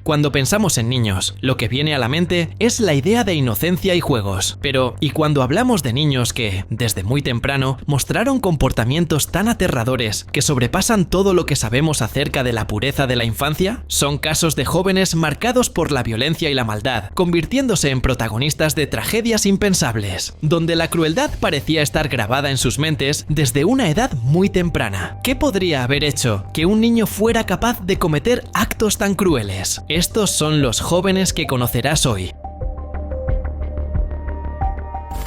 Cuando pensamos en niños, lo que viene a la mente es la idea de inocencia y juegos. Pero, ¿y cuando hablamos de niños que, desde muy temprano, mostraron comportamientos tan aterradores que sobrepasan todo lo que sabemos acerca de la pureza de la infancia? Son casos de jóvenes marcados por la violencia y la maldad, convirtiéndose en protagonistas de tragedias impensables, donde la crueldad parecía estar grabada en sus mentes desde una edad muy temprana. ¿Qué podría haber hecho que un niño fuera capaz de cometer actos tan crueles? Estos son los jóvenes que conocerás hoy.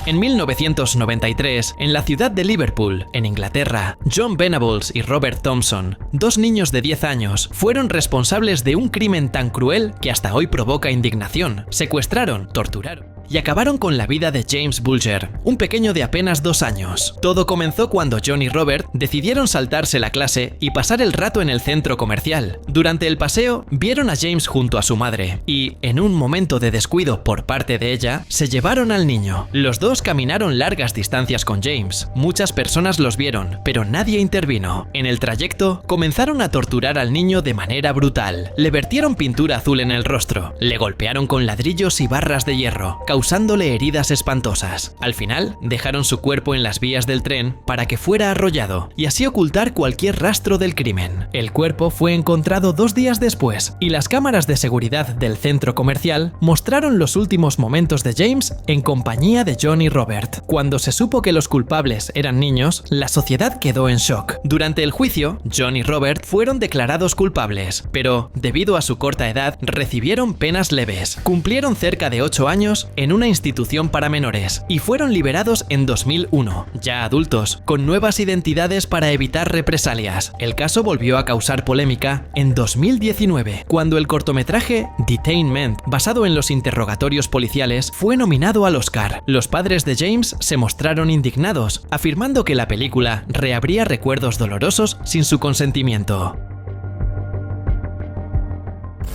En 1993, en la ciudad de Liverpool, en Inglaterra, John Venables y Robert Thompson, dos niños de 10 años, fueron responsables de un crimen tan cruel que hasta hoy provoca indignación. Secuestraron, torturaron y acabaron con la vida de James Bulger, un pequeño de apenas 2 años. Todo comenzó cuando John y Robert decidieron saltarse la clase y pasar el rato en el centro comercial. Durante el paseo, vieron a James junto a su madre y, en un momento de descuido por parte de ella, se llevaron al niño. Los dos caminaron largas distancias con James. Muchas personas los vieron, pero nadie intervino. En el trayecto, comenzaron a torturar al niño de manera brutal. Le vertieron pintura azul en el rostro, le golpearon con ladrillos y barras de hierro, causándole heridas espantosas. Al final, dejaron su cuerpo en las vías del tren para que fuera arrollado y así ocultar cualquier rastro del crimen. El cuerpo fue encontrado 2 días después y las cámaras de seguridad del centro comercial mostraron los últimos momentos de James en compañía de John y Robert. Cuando se supo que los culpables eran niños, la sociedad quedó en shock. Durante el juicio, John y Robert fueron declarados culpables, pero debido a su corta edad, recibieron penas leves. Cumplieron cerca de 8 años en una institución para menores y fueron liberados en 2001, ya adultos, con nuevas identidades para evitar represalias. El caso volvió a causar polémica en 2019, cuando el cortometraje Detainment, basado en los interrogatorios policiales, fue nominado al Oscar. Los padres de James se mostraron indignados, afirmando que la película reabría recuerdos dolorosos sin su consentimiento.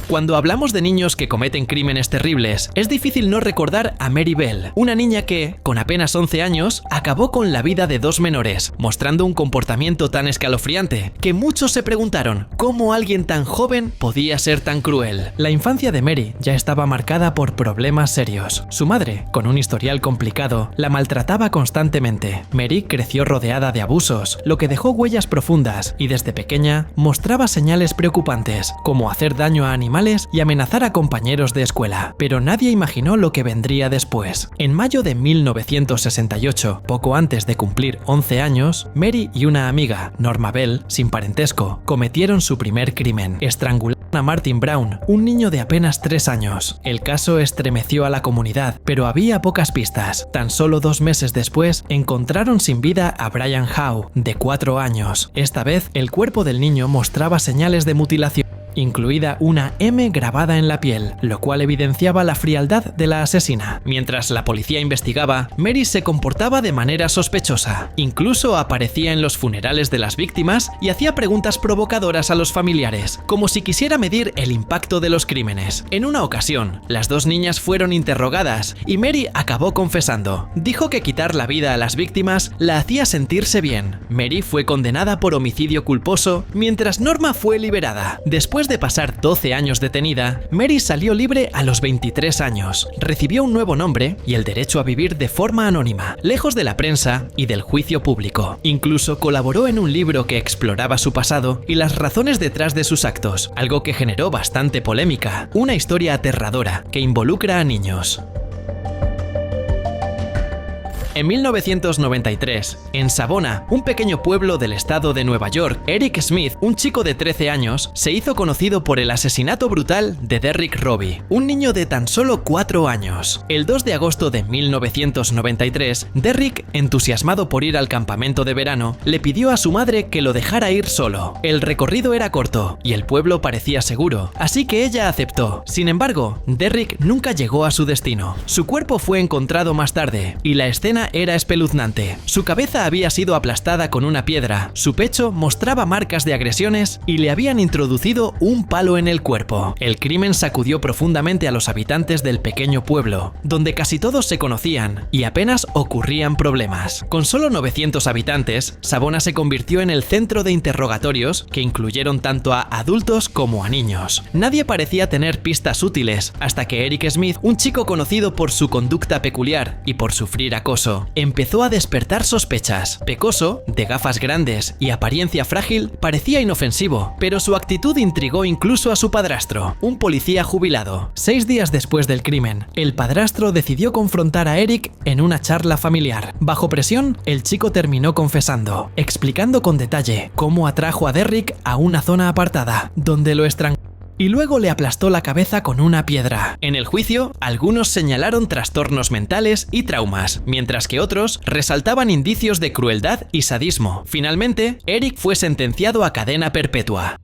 Cuando hablamos de niños que cometen crímenes terribles, es difícil no recordar a Mary Bell, una niña que, con apenas 11 años, acabó con la vida de 2 menores, mostrando un comportamiento tan escalofriante que muchos se preguntaron cómo alguien tan joven podía ser tan cruel. La infancia de Mary ya estaba marcada por problemas serios. Su madre, con un historial complicado, la maltrataba constantemente. Mary creció rodeada de abusos, lo que dejó huellas profundas y desde pequeña mostraba señales preocupantes, como hacer daño a animales y amenazar a compañeros de escuela, pero nadie imaginó lo que vendría después. En mayo de 1968, poco antes de cumplir 11 años, Mary y una amiga, Norma Bell, sin parentesco, cometieron su primer crimen: estrangularon a Martin Brown, un niño de apenas 3 años. El caso estremeció a la comunidad, pero había pocas pistas. Tan solo 2 meses después, encontraron sin vida a Brian Howe, de 4 años. Esta vez, el cuerpo del niño mostraba señales de mutilación, incluida una M grabada en la piel, lo cual evidenciaba la frialdad de la asesina. Mientras la policía investigaba, Mary se comportaba de manera sospechosa. Incluso aparecía en los funerales de las víctimas y hacía preguntas provocadoras a los familiares, como si quisiera medir el impacto de los crímenes. En una ocasión, las 2 niñas fueron interrogadas y Mary acabó confesando. Dijo que quitar la vida a las víctimas la hacía sentirse bien. Mary fue condenada por homicidio culposo, mientras Norma fue liberada. Después de pasar 12 años detenida, Mary salió libre a los 23 años. Recibió un nuevo nombre y el derecho a vivir de forma anónima, lejos de la prensa y del juicio público. Incluso colaboró en un libro que exploraba su pasado y las razones detrás de sus actos, algo que generó bastante polémica. Una historia aterradora que involucra a niños. En 1993, en Savona, un pequeño pueblo del estado de Nueva York, Eric Smith, un chico de 13 años, se hizo conocido por el asesinato brutal de Derrick Robbie, un niño de tan solo 4 años. El 2 de agosto de 1993, Derrick, entusiasmado por ir al campamento de verano, le pidió a su madre que lo dejara ir solo. El recorrido era corto y el pueblo parecía seguro, así que ella aceptó. Sin embargo, Derrick nunca llegó a su destino. Su cuerpo fue encontrado más tarde y la escena escena era espeluznante. Su cabeza había sido aplastada con una piedra, su pecho mostraba marcas de agresiones y le habían introducido un palo en el cuerpo. El crimen sacudió profundamente a los habitantes del pequeño pueblo, donde casi todos se conocían y apenas ocurrían problemas. Con solo 900 habitantes, Savona se convirtió en el centro de interrogatorios que incluyeron tanto a adultos como a niños. Nadie parecía tener pistas útiles hasta que Eric Smith, un chico conocido por su conducta peculiar y por sufrir acoso, empezó a despertar sospechas. Pecoso, de gafas grandes y apariencia frágil, parecía inofensivo, pero su actitud intrigó incluso a su padrastro, un policía jubilado. 6 días después del crimen, el padrastro decidió confrontar a Eric en una charla familiar. Bajo presión, el chico terminó confesando, explicando con detalle cómo atrajo a Derrick a una zona apartada, donde lo estranguló y luego le aplastó la cabeza con una piedra. En el juicio, algunos señalaron trastornos mentales y traumas, mientras que otros resaltaban indicios de crueldad y sadismo. Finalmente, Eric fue sentenciado a cadena perpetua.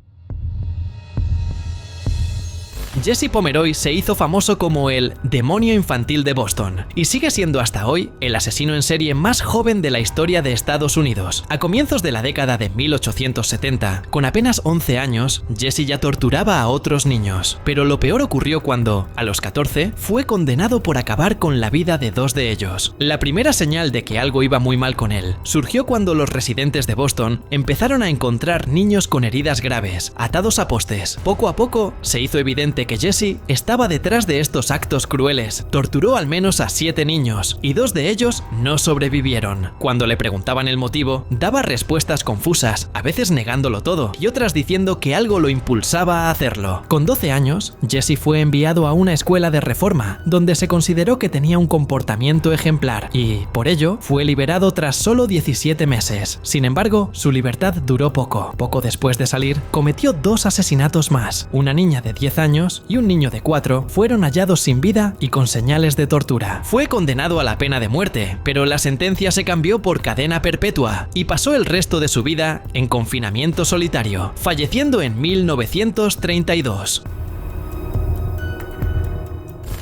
Jesse Pomeroy se hizo famoso como el demonio infantil de Boston y sigue siendo hasta hoy el asesino en serie más joven de la historia de Estados Unidos. A comienzos de la década de 1870, con apenas 11 años, Jesse ya torturaba a otros niños, pero lo peor ocurrió cuando, a los 14, fue condenado por acabar con la vida de 2 de ellos. La primera señal de que algo iba muy mal con él surgió cuando los residentes de Boston empezaron a encontrar niños con heridas graves, atados a postes. Poco a poco se hizo evidente que Jesse estaba detrás de estos actos crueles. Torturó al menos a 7 niños y 2 de ellos no sobrevivieron. Cuando le preguntaban el motivo, daba respuestas confusas, a veces negándolo todo y otras diciendo que algo lo impulsaba a hacerlo. Con 12 años, Jesse fue enviado a una escuela de reforma, donde se consideró que tenía un comportamiento ejemplar y, por ello, fue liberado tras solo 17 meses. Sin embargo, su libertad duró poco. Poco después de salir, cometió 2 asesinatos más. Una niña de 10 años y un niño de 4 fueron hallados sin vida y con señales de tortura. Fue condenado a la pena de muerte, pero la sentencia se cambió por cadena perpetua y pasó el resto de su vida en confinamiento solitario, falleciendo en 1932.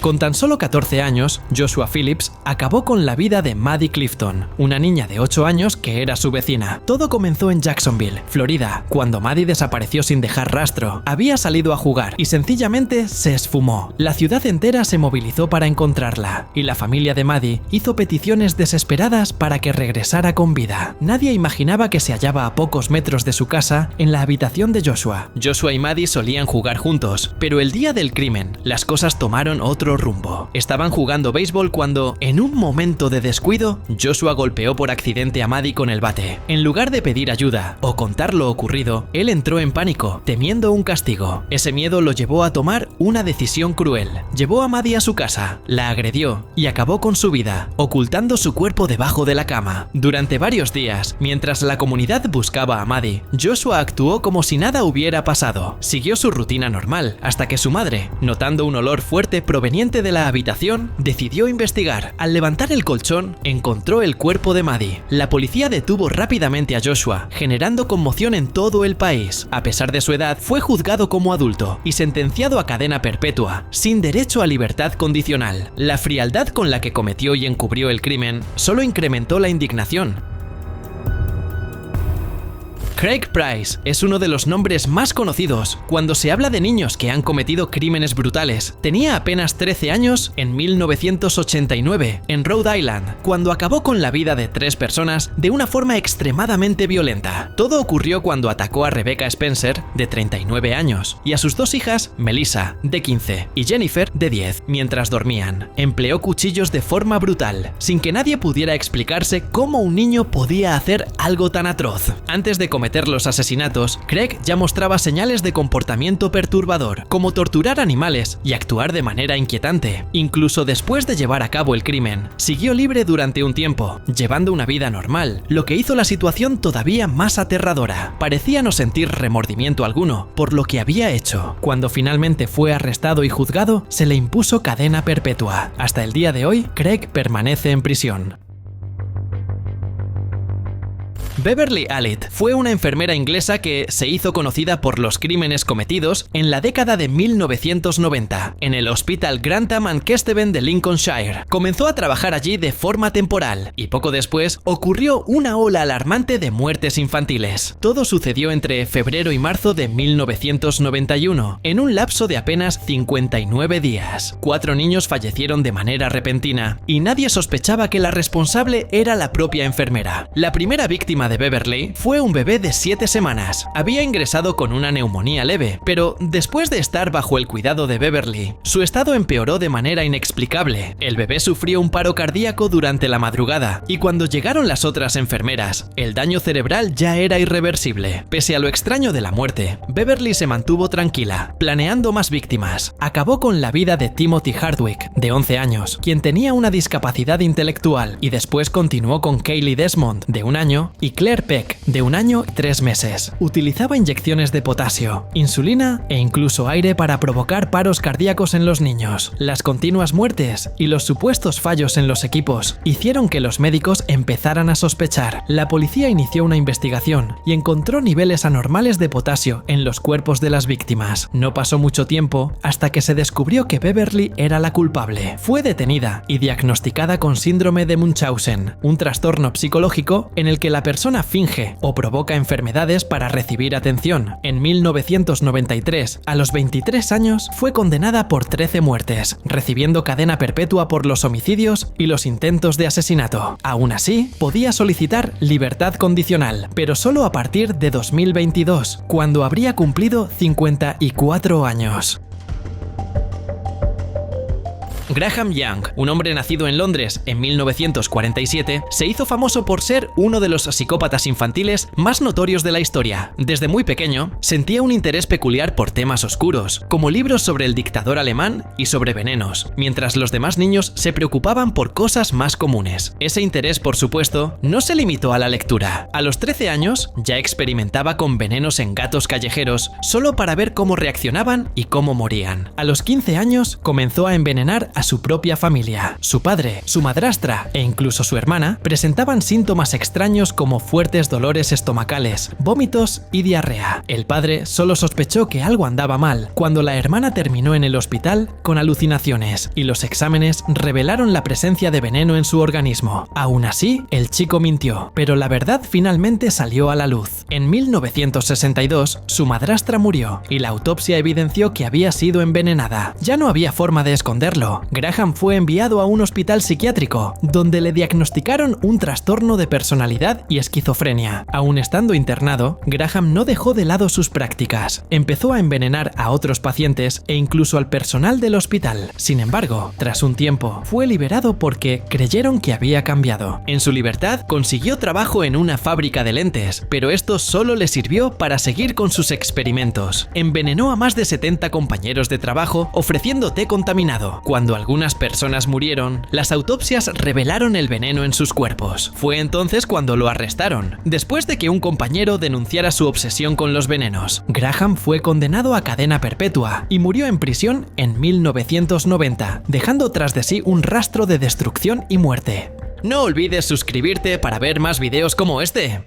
Con tan solo 14 años, Joshua Phillips acabó con la vida de Maddie Clifton, una niña de 8 años que era su vecina. Todo comenzó en Jacksonville, Florida, cuando Maddie desapareció sin dejar rastro. Había salido a jugar y sencillamente se esfumó. La ciudad entera se movilizó para encontrarla, y la familia de Maddie hizo peticiones desesperadas para que regresara con vida. Nadie imaginaba que se hallaba a pocos metros de su casa en la habitación de Joshua. Joshua y Maddie solían jugar juntos, pero el día del crimen, las cosas tomaron otro rumbo. Estaban jugando béisbol cuando, en un momento de descuido, Joshua golpeó por accidente a Maddie con el bate. En lugar de pedir ayuda o contar lo ocurrido, él entró en pánico, temiendo un castigo. Ese miedo lo llevó a tomar una decisión cruel. Llevó a Maddie a su casa, la agredió y acabó con su vida, ocultando su cuerpo debajo de la cama. Durante varios días, mientras la comunidad buscaba a Maddie, Joshua actuó como si nada hubiera pasado. Siguió su rutina normal, hasta que su madre, notando un olor fuerte proveniente de la habitación, decidió investigar. Al levantar el colchón, encontró el cuerpo de Maddie. La policía detuvo rápidamente a Joshua, generando conmoción en todo el país. A pesar de su edad, fue juzgado como adulto y sentenciado a cadena perpetua, sin derecho a libertad condicional. La frialdad con la que cometió y encubrió el crimen solo incrementó la indignación. Craig Price es uno de los nombres más conocidos cuando se habla de niños que han cometido crímenes brutales. Tenía apenas 13 años en 1989, en Rhode Island, cuando acabó con la vida de 3 personas de una forma extremadamente violenta. Todo ocurrió cuando atacó a Rebecca Spencer, de 39 años, y a sus 2 hijas, Melissa, de 15, y Jennifer, de 10, mientras dormían. Empleó cuchillos de forma brutal, sin que nadie pudiera explicarse cómo un niño podía hacer algo tan atroz. Antes de cometer los asesinatos, Craig ya mostraba señales de comportamiento perturbador, como torturar animales y actuar de manera inquietante. Incluso después de llevar a cabo el crimen, siguió libre durante un tiempo, llevando una vida normal, lo que hizo la situación todavía más aterradora. Parecía no sentir remordimiento alguno por lo que había hecho. Cuando finalmente fue arrestado y juzgado, se le impuso cadena perpetua. Hasta el día de hoy, Craig permanece en prisión. Beverly Allitt fue una enfermera inglesa que se hizo conocida por los crímenes cometidos en la década de 1990 en el Hospital Grantham and Kesteven de Lincolnshire. Comenzó a trabajar allí de forma temporal y poco después ocurrió una ola alarmante de muertes infantiles. Todo sucedió entre febrero y marzo de 1991, en un lapso de apenas 59 días. 4 niños fallecieron de manera repentina y nadie sospechaba que la responsable era la propia enfermera. La primera víctima de Beverly fue un bebé de 7 semanas. Había ingresado con una neumonía leve, pero después de estar bajo el cuidado de Beverly, su estado empeoró de manera inexplicable. El bebé sufrió un paro cardíaco durante la madrugada y cuando llegaron las otras enfermeras, el daño cerebral ya era irreversible. Pese a lo extraño de la muerte, Beverly se mantuvo tranquila, planeando más víctimas. Acabó con la vida de Timothy Hardwick, de 11 años, quien tenía una discapacidad intelectual, y después continuó con Kaylee Desmond, de 1 año, y Claire Peck, de 1 año y 3 meses. Utilizaba inyecciones de potasio, insulina e incluso aire para provocar paros cardíacos en los niños. Las continuas muertes y los supuestos fallos en los equipos hicieron que los médicos empezaran a sospechar. La policía inició una investigación y encontró niveles anormales de potasio en los cuerpos de las víctimas. No pasó mucho tiempo hasta que se descubrió que Beverly era la culpable. Fue detenida y diagnosticada con síndrome de Munchausen, un trastorno psicológico en el que la persona finge o provoca enfermedades para recibir atención. En 1993, a los 23 años, fue condenada por 13 muertes, recibiendo cadena perpetua por los homicidios y los intentos de asesinato. Aún así, podía solicitar libertad condicional, pero solo a partir de 2022, cuando habría cumplido 54 años. Graham Young, un hombre nacido en Londres en 1947, se hizo famoso por ser uno de los psicópatas infantiles más notorios de la historia. Desde muy pequeño, sentía un interés peculiar por temas oscuros, como libros sobre el dictador alemán y sobre venenos, mientras los demás niños se preocupaban por cosas más comunes. Ese interés, por supuesto, no se limitó a la lectura. A los 13 años, ya experimentaba con venenos en gatos callejeros, solo para ver cómo reaccionaban y cómo morían. A los 15 años, comenzó a envenenar a su propia familia. Su padre, su madrastra e incluso su hermana presentaban síntomas extraños como fuertes dolores estomacales, vómitos y diarrea. El padre solo sospechó que algo andaba mal cuando la hermana terminó en el hospital con alucinaciones y los exámenes revelaron la presencia de veneno en su organismo. Aún así, el chico mintió, pero la verdad finalmente salió a la luz. En 1962, su madrastra murió y la autopsia evidenció que había sido envenenada. Ya no había forma de esconderlo. Graham fue enviado a un hospital psiquiátrico, donde le diagnosticaron un trastorno de personalidad y esquizofrenia. Aún estando internado, Graham no dejó de lado sus prácticas. Empezó a envenenar a otros pacientes e incluso al personal del hospital. Sin embargo, tras un tiempo, fue liberado porque creyeron que había cambiado. En su libertad, consiguió trabajo en una fábrica de lentes, pero esto solo le sirvió para seguir con sus experimentos. Envenenó a más de 70 compañeros de trabajo ofreciendo té contaminado. Cuando algunas personas murieron, las autopsias revelaron el veneno en sus cuerpos. Fue entonces cuando lo arrestaron, después de que un compañero denunciara su obsesión con los venenos. Graham fue condenado a cadena perpetua y murió en prisión en 1990, dejando tras de sí un rastro de destrucción y muerte. No olvides suscribirte para ver más videos como este.